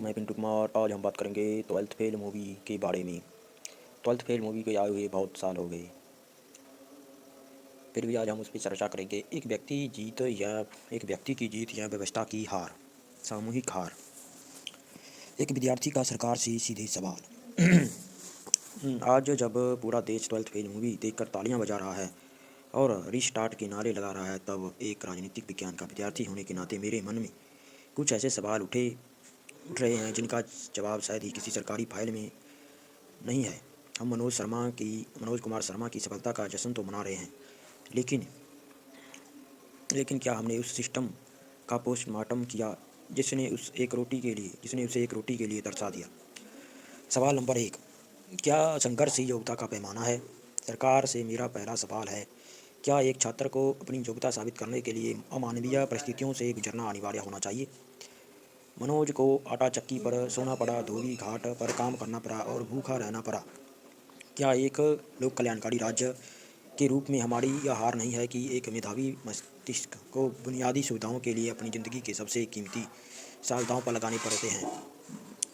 मैं पिंटू कुमार। आज हम बात करेंगे ट्वेल्थ फेल मूवी के बारे में। ट्वेल्थ फेल मूवी को आए हुए बहुत साल हो गए, फिर भी आज हम उस पर चर्चा करेंगे। एक व्यक्ति की जीत या व्यवस्था की हार, सामूहिक हार। एक विद्यार्थी का सरकार से सीधे सवाल। आज जब पूरा देश ट्वेल्थ फेल मूवी देखकर तालियां बजा रहा है और रीस्टार्ट के नारे लगा रहा है, तब एक राजनीतिक विज्ञान का विद्यार्थी होने के नाते मेरे मन में कुछ ऐसे सवाल उठ रहे हैं जिनका जवाब शायद ही किसी सरकारी फाइल में नहीं है। हम मनोज कुमार शर्मा की सफलता का जश्न तो मना रहे हैं, लेकिन क्या हमने उस सिस्टम का पोस्टमार्टम किया जिसने उसे एक रोटी के लिए तरसा दिया? सवाल नंबर 1, क्या संघर्ष ही योग्यता का पैमाना है? सरकार से मेरा पहला सवाल है, क्या एक छात्र को अपनी योग्यता साबित करने के लिए अमानवीय परिस्थितियों से गुजरना अनिवार्य होना चाहिए? मनोज को आटा चक्की पर सोना पड़ा, धोबी घाट पर काम करना पड़ा और भूखा रहना पड़ा। क्या एक लोक कल्याणकारी राज्य के रूप में हमारी यह हार नहीं है कि एक मेधावी मस्तिष्क को बुनियादी सुविधाओं के लिए अपनी ज़िंदगी के सबसे कीमती साल दांव पर लगाने पड़ते हैं?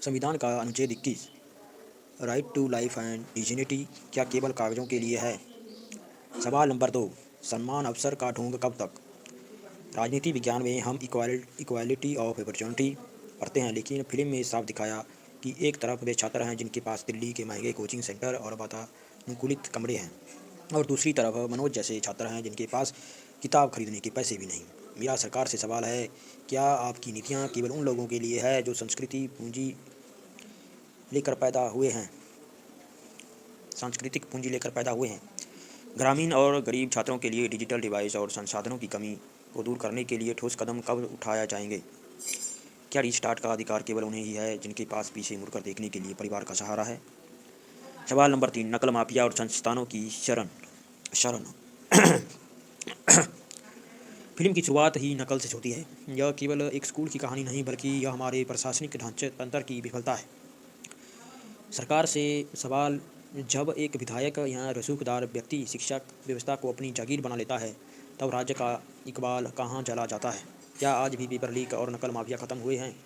संविधान का अनुच्छेद 21, right to life and dignity, क्या केवल कागजों के लिए है? सवाल नंबर 2, समान अवसर का ढोंग कब तक? राजनीति विज्ञान में हम इक्वालिटी ऑफ अपॉर्चुनिटी पढ़ते हैं, लेकिन फिल्म में साफ दिखाया कि एक तरफ वे छात्र हैं जिनके पास दिल्ली के महंगे कोचिंग सेंटर और वातानुकूलित कमरे हैं, और दूसरी तरफ मनोज जैसे छात्र हैं जिनके पास किताब खरीदने के पैसे भी नहीं। मेरा सरकार से सवाल है, क्या आपकी नीतियाँ केवल उन लोगों के लिए है जो सांस्कृतिक पूंजी लेकर पैदा हुए हैं? ग्रामीण और गरीब छात्रों के लिए डिजिटल डिवाइस और संसाधनों की कमी को दूर करने के लिए ठोस कदम कब उठाया जाएंगे? क्या रीस्टार्ट का अधिकार केवल उन्हें ही है जिनके पास पीछे मुड़कर देखने के लिए परिवार का सहारा है? सवाल नंबर 3, नकल माफिया और संस्थानों की शरण। फिल्म की शुरुआत ही नकल से होती है। यह केवल एक स्कूल की कहानी नहीं, बल्कि यह हमारे प्रशासनिक ढांचे तंत्र की विफलता है। सरकार से सवाल, जब एक विधायक या रसूखदार व्यक्ति शिक्षा व्यवस्था को अपनी जागीर बना लेता है, तब राज्य का इकबाल कहाँ चला जाता है? क्या आज भी पेपर लीक और नकल माफिया ख़त्म हुए हैं?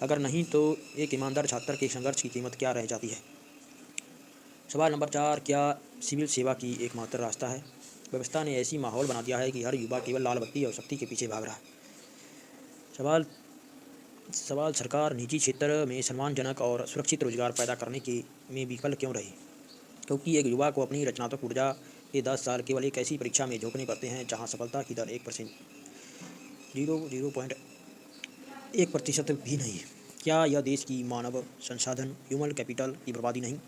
अगर नहीं, तो एक ईमानदार छात्र के संघर्ष की कीमत क्या रह जाती है? सवाल नंबर 4, क्या सिविल सेवा की एकमात्र रास्ता है? व्यवस्था ने ऐसी माहौल बना दिया है कि हर युवा केवल लाल बत्ती और शक्ति के पीछे भाग रहा है। सवाल सरकार निजी क्षेत्र में सम्मानजनक और सुरक्षित रोजगार पैदा करने के में विफल क्यों रही? क्योंकि एक युवा को अपनी रचनात्मक ऊर्जा के 10 साल केवल एक ऐसी परीक्षा में झोंकने पड़ते हैं जहां सफलता की दर 0.1% भी नहीं है। क्या यह देश की मानव संसाधन ह्यूमन कैपिटल की बर्बादी नहीं?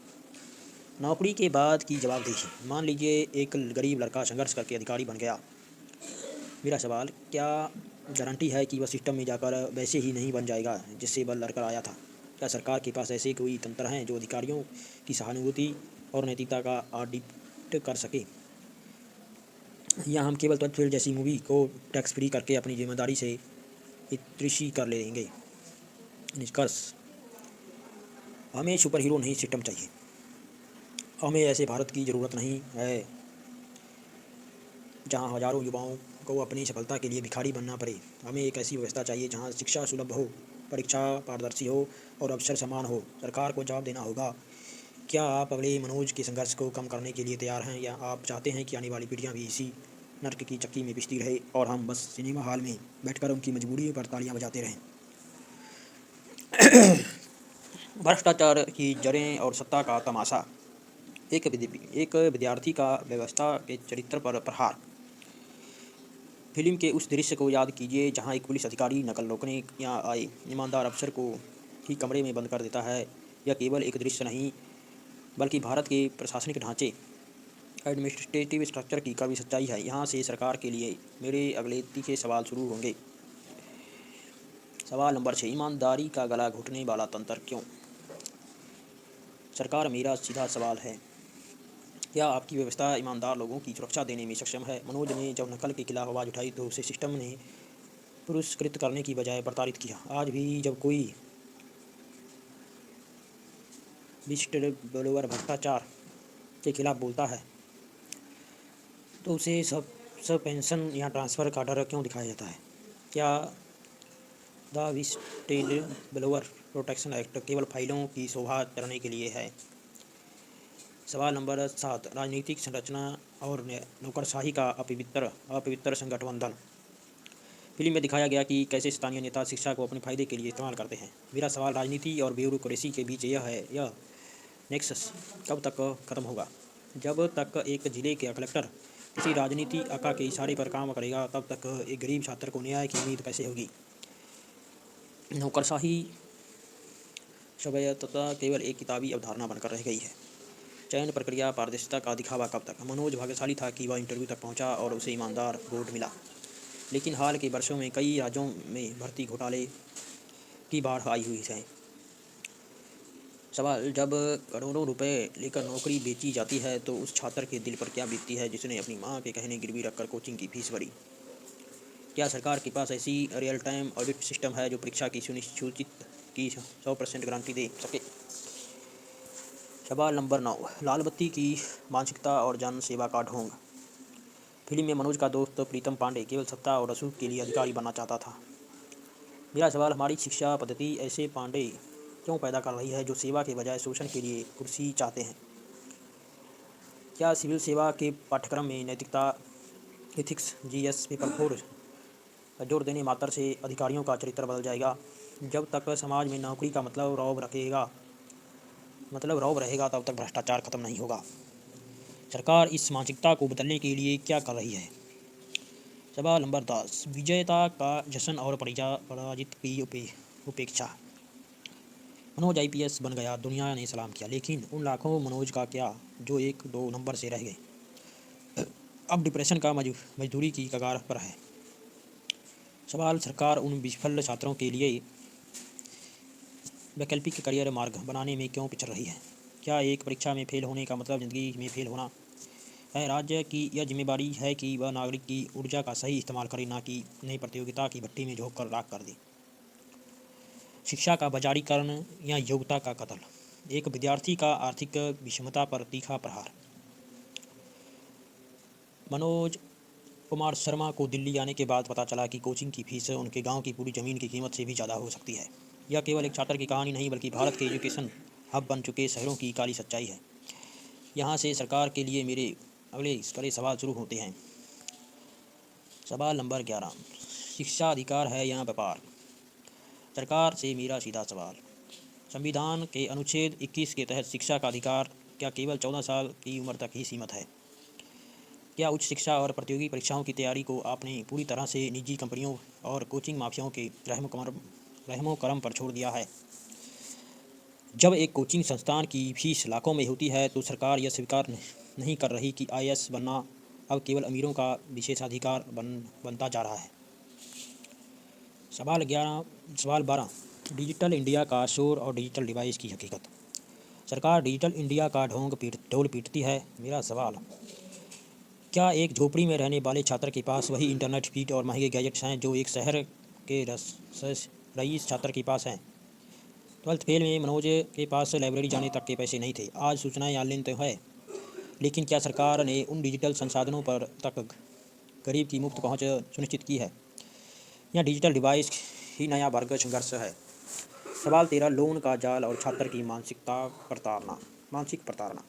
नौकरी के बाद की जवाबदेही। मान लीजिए एक गरीब लड़का संघर्ष करके अधिकारी बन गया। मेरा सवाल, क्या गारंटी है कि वह सिस्टम में जाकर वैसे ही नहीं बन जाएगा जिससे वह लड़कर आया था? क्या सरकार के पास ऐसे कोई तंत्र हैं जो अधिकारियों की सहानुभूति और नैतिकता का ऑडिट कर सके, या हम केवल ट्वेल्थ फेल जैसी मूवी को टैक्स फ्री करके अपनी जिम्मेदारी से इतृषि कर लेंगे? निष्कर्ष, हमें सुपर हीरो नहीं, सिस्टम चाहिए। हमें ऐसे भारत की ज़रूरत नहीं है जहां हजारों युवाओं को अपनी सफलता के लिए भिखारी बनना पड़े। हमें एक ऐसी व्यवस्था चाहिए जहां शिक्षा सुलभ हो, परीक्षा पारदर्शी हो और अवसर समान हो। सरकार को जवाब देना होगा, क्या आप अगले मनोज के संघर्ष को कम करने के लिए तैयार हैं, या आप चाहते हैं कि आने वाली पीढ़ियां भी इसी नर्क की चक्की में पिसती रहे और हम बस सिनेमा हॉल में बैठकर उनकी मजबूरी पर तालियां बजाते रहें? भ्रष्टाचार की जड़ें और सत्ता का तमाशा। एक विद्यार्थी का व्यवस्था के चरित्र पर प्रहार। फिल्म के उस दृश्य को याद कीजिए जहां एक पुलिस अधिकारी नकल रोकने या आए ईमानदार अफसर को ही कमरे में बंद कर देता है। यह केवल एक दृश्य नहीं, बल्कि भारत के प्रशासनिक ढांचे, एडमिनिस्ट्रेटिव स्ट्रक्चर की कड़वी सच्चाई है। यहाँ से सरकार के लिए मेरे अगले तीखे सवाल शुरू होंगे। सवाल नंबर 6, ईमानदारी का गला घोटने वाला तंत्र क्यों? सरकार, मेरा सीधा सवाल है, क्या आपकी व्यवस्था ईमानदार लोगों की सुरक्षा देने में सक्षम है? मनोज ने जब नकल के खिलाफ आवाज़ उठाई तो उसे सिस्टम ने पुरस्कृत करने की बजाय प्रताड़ित किया। आज भी जब कोई विस्टलब्लोअर भ्रष्टाचार के खिलाफ बोलता है तो उसे सब पेंशन या ट्रांसफ़र का डर क्यों दिखाया जाता है? क्या द विस्टलब्लोअर प्रोटेक्शन एक्ट केवल फाइलों की शोभा चढ़ाने के लिए है। सवाल नंबर 7, राजनीतिक संरचना और नौकरशाही का अपवित्र संगठबंधन। फिल्म में दिखाया गया कि कैसे स्थानीय नेता शिक्षा को अपने फायदे के लिए इस्तेमाल करते हैं। मेरा सवाल राजनीति और ब्यूरोक्रेसी के बीच यह नेक्सस कब तक खत्म होगा? जब तक एक जिले के कलेक्टर किसी राजनीति आका के इशारे पर काम करेगा, तब तक एक गरीब छात्र को न्याय की उम्मीद कैसे होगी? नौकरशाही स्वायत्तता केवल एक किताबी अवधारणा बनकर रह गई है। चयन प्रक्रिया पारदर्शिता का दिखावा कब तक? मनोज भाग्यशाली था कि वह इंटरव्यू तक पहुंचा और उसे ईमानदार बोर्ड मिला, लेकिन हाल के वर्षों में कई राज्यों में भर्ती घोटाले की बाढ़ आई हुई है। सवाल, जब करोड़ों रुपए लेकर नौकरी बेची जाती है तो उस छात्र के दिल पर क्या बीतती है जिसने अपनी मां के कहने गिरवी रखकर कोचिंग की फीस भरी? क्या सरकार के पास ऐसी रियल टाइम ऑडिट सिस्टम है जो परीक्षा की सुनिश्चित की 100% गारंटी दे सके? सवाल नंबर 9, लाल बत्ती की मानसिकता और जन सेवा का ढोंग। फिल्म में मनोज का दोस्त प्रीतम पांडे केवल सत्ता और रसूख के लिए अधिकारी बनना चाहता था। मेरा सवाल, हमारी शिक्षा पद्धति ऐसे पांडे क्यों पैदा कर रही है जो सेवा के बजाय शोषण के लिए कुर्सी चाहते हैं? क्या सिविल सेवा के पाठ्यक्रम में नैतिकता, एथिक्स, जीएस पेपर 4 पर जोर देने मात्र से अधिकारियों का चरित्र बदल जाएगा? जब तक समाज में नौकरी का मतलब रौब रहेगा तब तक भ्रष्टाचार खत्म नहीं होगा। सरकार इस मानसिकता को बदलने के लिए क्या कर रही है? सवाल नंबर 10, विजेता का जश्न और पराजित की उपेक्षा। मनोज आईपीएस बन गया, दुनिया ने सलाम किया, लेकिन उन लाखों मनोज का क्या जो 1-2 नंबर से रह गए, अब डिप्रेशन का मजदूरी की कगार पर है? सवाल, सरकार उन विफल छात्रों के लिए वैकल्पिक करियर मार्ग बनाने में क्यों पिछड़ रही है? क्या एक परीक्षा में फेल होने का मतलब ज़िंदगी में फेल होना है? राज्य की यह जिम्मेदारी है कि वह नागरिक की ऊर्जा का सही इस्तेमाल करे, ना कि नई प्रतियोगिता की भट्टी में झोंक कर राख कर दे। शिक्षा का बाजारीकरण या योग्यता का कत्ल, एक विद्यार्थी का आर्थिक विषमता पर तीखा प्रहार। मनोज कुमार शर्मा को दिल्ली आने के बाद पता चला कि कोचिंग की फीस उनके गांव की पूरी ज़मीन की कीमत से भी ज़्यादा हो सकती है। यह केवल एक छात्र की कहानी नहीं, बल्कि भारत के एजुकेशन हब बन चुके शहरों की काली सच्चाई है। यहाँ से सरकार के लिए मेरे अगले कड़े सवाल शुरू होते हैं। सवाल नंबर 11, शिक्षा अधिकार है या व्यापार? सरकार से मेरा सीधा सवाल, संविधान के अनुच्छेद 21 के तहत शिक्षा का अधिकार क्या केवल 14 साल की उम्र तक ही सीमित है? क्या उच्च शिक्षा और प्रतियोगी परीक्षाओं की तैयारी को आपने पूरी तरह से निजी कंपनियों और कोचिंग माफियाओं के रहमो करम पर छोड़ दिया है? जब एक कोचिंग संस्थान की फीस लाखों में होती है तो सरकार यह स्वीकार नहीं कर रही कि आईएएस बनना अब केवल अमीरों का विशेषाधिकार बनता जा रहा है। सवाल 12, डिजिटल इंडिया का शोर और डिजिटल डिवाइस की हकीकत। सरकार डिजिटल इंडिया का ढोल पीटती है। मेरा सवाल, क्या एक झोपड़ी में रहने वाले छात्र के पास वही इंटरनेट स्पीड और महंगे गैजेट्स हैं जो एक शहर के रईस छात्र के पास हैं? 12th फेल में मनोज के पास लाइब्रेरी जाने तक के पैसे नहीं थे। आज सूचनाएं ऑनलाइन तो है, लेकिन क्या सरकार ने उन डिजिटल संसाधनों पर तक गरीब की मुफ्त पहुंच सुनिश्चित की है, या डिजिटल डिवाइस ही नया वर्ग संघर्ष है? सवाल 13, लोन का जाल और छात्र की मानसिक प्रताड़ना।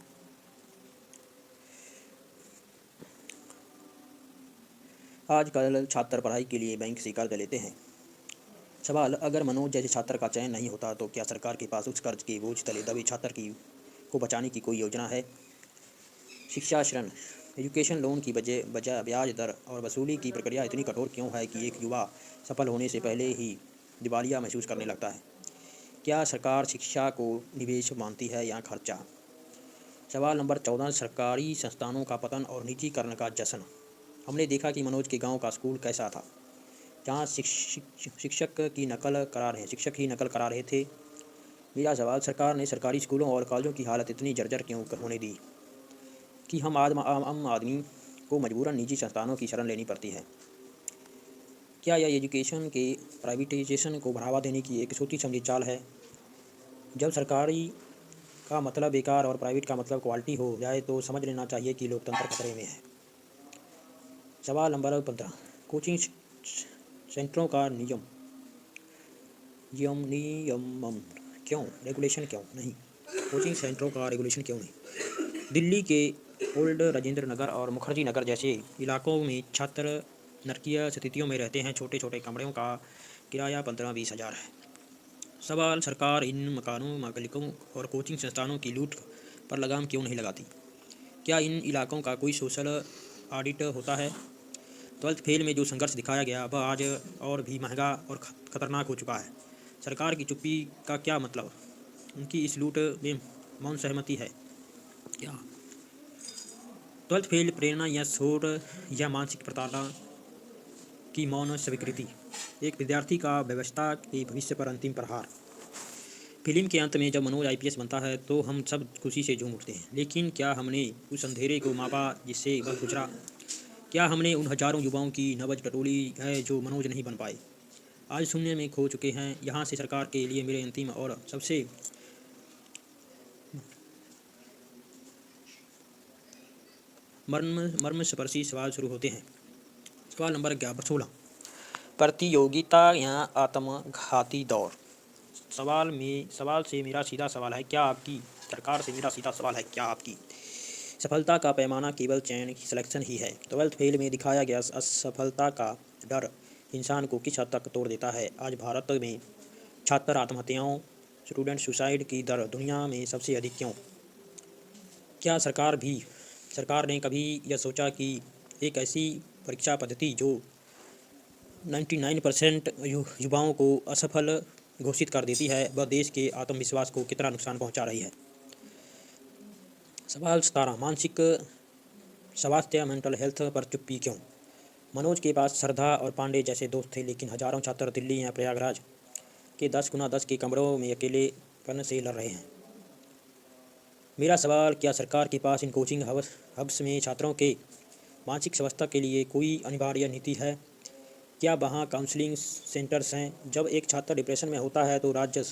आजकल छात्र पढ़ाई के लिए बैंक से कर्ज लेते हैं। सवाल, अगर मनोज जैसे छात्र का चयन नहीं होता तो क्या सरकार के पास उस कर्ज के बोझ तले दबे छात्र को बचाने की कोई योजना है? शिक्षा ऋण, एजुकेशन लोन की बजाय ब्याज दर और वसूली की प्रक्रिया इतनी कठोर क्यों है कि एक युवा सफल होने से पहले ही दिवालिया महसूस करने लगता है? क्या सरकार शिक्षा को निवेश मानती है या खर्चा? सवाल नंबर 14, सरकारी संस्थानों का पतन और निजीकरण का जश्न। हमने देखा कि मनोज के गांव का स्कूल कैसा था, जहाँ शिक्षक ही नकल करा रहे थे। मेरा सवाल, सरकार ने सरकारी स्कूलों और कॉलेजों की हालत इतनी जर्जर क्यों होने दी कि आम आदमी को मजबूरन निजी संस्थानों की शरण लेनी पड़ती है? क्या यह एजुकेशन के प्राइवेटाइजेशन को बढ़ावा देने की एक सोची समझी चाल है? जब सरकारी का मतलब बेकार और प्राइवेट का मतलब क्वालिटी हो जाए तो समझ लेना चाहिए कि लोकतंत्र खतरे में है। सवाल नंबर 15, कोचिंग सेंटरों का नियमन। क्यों रेगुलेशन क्यों नहीं? कोचिंग सेंटरों का रेगुलेशन क्यों नहीं? दिल्ली के ओल्ड राजेंद्र नगर और मुखर्जी नगर जैसे इलाकों में छात्र नरकीय स्थितियों में रहते हैं। छोटे छोटे कमरों का किराया 15-20 हज़ार है। सवाल, सरकार इन मकानों मालिकों और कोचिंग संस्थानों की लूट पर लगाम क्यों नहीं लगाती? क्या इन इलाकों का कोई सोशल ऑडिट होता है? ट्वेल्थ फेल में जो संघर्ष दिखाया गया वह आज और भी महंगा और खतरनाक हो चुका है। सरकार की चुप्पी का क्या मतलब? उनकी इस लूट में मौन सहमति है क्या? ट्वेल्थ फेल प्रेरणा या शोर या मानसिक प्रताड़ना की मौन स्वीकृति? एक विद्यार्थी का व्यवस्था के भविष्य पर अंतिम प्रहार। फिल्म के अंत में जब मनोज आईपीएस बनता है तो हम सब खुशी से झूम उठते हैं, लेकिन क्या हमने उस अंधेरे को मापा जिससे वह गुजरा? क्या हमने उन हजारों युवाओं की नब्ज टटोली है जो मनोज नहीं बन पाए, आज शून्य में खो चुके हैं? यहाँ से सरकार के लिए मेरे अंतिम और सबसे मर्मस्पर्शी सवाल शुरू होते हैं। सवाल नंबर 16, प्रतियोगिता या आत्मघाती दौर? सवाल से मेरा सीधा सवाल है, क्या आपकी सरकार से मेरा सीधा सवाल है, क्या आपकी सफलता का पैमाना केवल चयन की सिलेक्शन ही है? ट्वेल्थ फेल में दिखाया गया असफलता का डर इंसान को किस हद तक तोड़ देता है? आज भारत में छात्र आत्महत्याओं, स्टूडेंट सुसाइड की दर दुनिया में सबसे अधिक क्यों? क्या सरकार ने कभी यह सोचा कि एक ऐसी परीक्षा पद्धति जो 99% युवाओं को असफल घोषित कर देती है वह देश के आत्मविश्वास को कितना नुकसान पहुंचा रही है? सवाल 17, मानसिक स्वास्थ्य मेंटल हेल्थ पर चुप्पी क्यों? मनोज के पास श्रद्धा और पांडे जैसे दोस्त थे, लेकिन हजारों छात्र दिल्ली या प्रयागराज के 10x10 के कमरों में अकेलेपन से लड़ रहे हैं। मेरा सवाल, क्या सरकार के पास इन कोचिंग हब्स में छात्रों के मानसिक स्वास्थ्य के लिए कोई अनिवार्य नीति है? क्या वहाँ काउंसलिंग सेंटर्स हैं? जब एक छात्र डिप्रेशन में होता है तो राज्य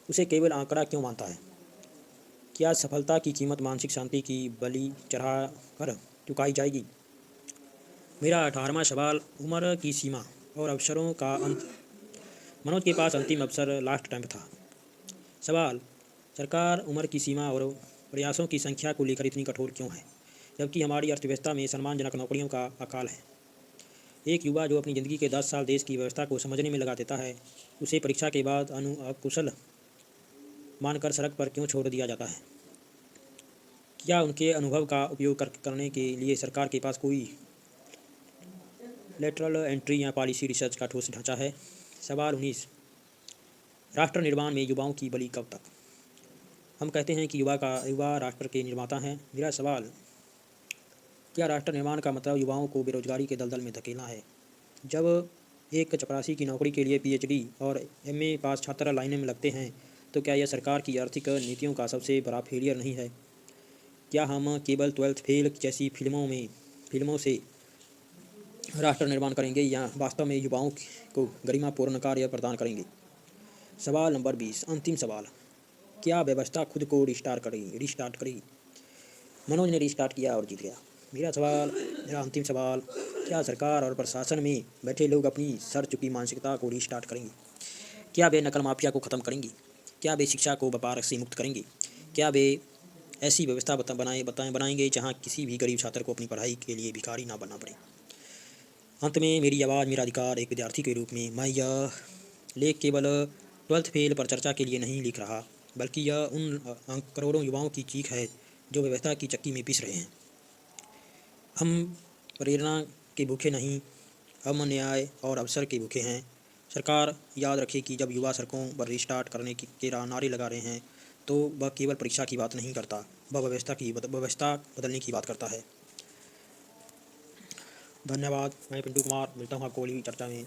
उसे केवल आंकड़ा क्यों मानता है? क्या सफलता की कीमत मानसिक शांति की बलि चढ़ा कर चुकाई जाएगी? मेरा 18वां सवाल, उम्र की सीमा और अवसरों का अंत। मनोज के पास अंतिम अवसर लास्ट टाइम था। सवाल, सरकार उम्र की सीमा और प्रयासों की संख्या को लेकर इतनी कठोर क्यों है, जबकि हमारी अर्थव्यवस्था में सम्मानजनक नौकरियों का अकाल है? एक युवा जो अपनी ज़िंदगी के 10 साल देश की व्यवस्था को समझने में लगा देता है, उसे परीक्षा के बाद अकुशल मानकर सड़क पर क्यों छोड़ दिया जाता है? क्या उनके अनुभव का उपयोग करने के लिए सरकार के पास कोई लेटरल एंट्री या पॉलिसी रिसर्च का ठोस ढांचा है? सवाल 19, राष्ट्र निर्माण में युवाओं की बलि कब तक? हम कहते हैं कि युवा राष्ट्र के निर्माता हैं। मेरा सवाल, क्या राष्ट्र निर्माण का मतलब युवाओं को बेरोजगारी के दलदल में धकेलना है? जब एक चपरासी की नौकरी के लिए पीएचडी और एमए पास छात्र लाइनें में लगते हैं तो क्या यह सरकार की आर्थिक नीतियों का सबसे बड़ा फेलियर नहीं है? क्या हम केवल ट्वेल्थ फेल जैसी फिल्मों से राष्ट्र निर्माण करेंगे या वास्तव में युवाओं को गरिमापूर्ण कार्य प्रदान करेंगे? सवाल नंबर 20, अंतिम सवाल, क्या व्यवस्था खुद को रिस्टार्ट करेगी? मनोज ने रिस्टार्ट किया और जीत गया। मेरा अंतिम सवाल, क्या सरकार और प्रशासन में बैठे लोग अपनी सड़ चुकी मानसिकता को रिस्टार्ट करेंगे? क्या वे नकल माफिया को ख़त्म करेंगे? क्या वे शिक्षा को व्यापार से मुक्त करेंगे? क्या वे ऐसी व्यवस्था बनाएंगे जहां किसी भी गरीब छात्र को अपनी पढ़ाई के लिए भिखारी ना बनना पड़े? अंत में मेरी आवाज़ मेरा अधिकार, एक विद्यार्थी के रूप में मैं यह लेख केवल ट्वेल्थ फेल पर चर्चा के लिए नहीं लिख रहा, बल्कि यह उन करोड़ों युवाओं की चीख है जो व्यवस्था की चक्की में पिस रहे हैं। हम प्रेरणा के भूखे नहीं, हम न्याय और अवसर के भूखे हैं। सरकार याद रखे कि जब युवा सड़कों पर रिस्टार्ट करने के नारे लगा रहे हैं तो वह केवल परीक्षा की बात नहीं करता, वह व्यवस्था बदलने की बात करता है। धन्यवाद। मैं पिंटू कुमार, मिलता हूँ आपको अगली चर्चा में।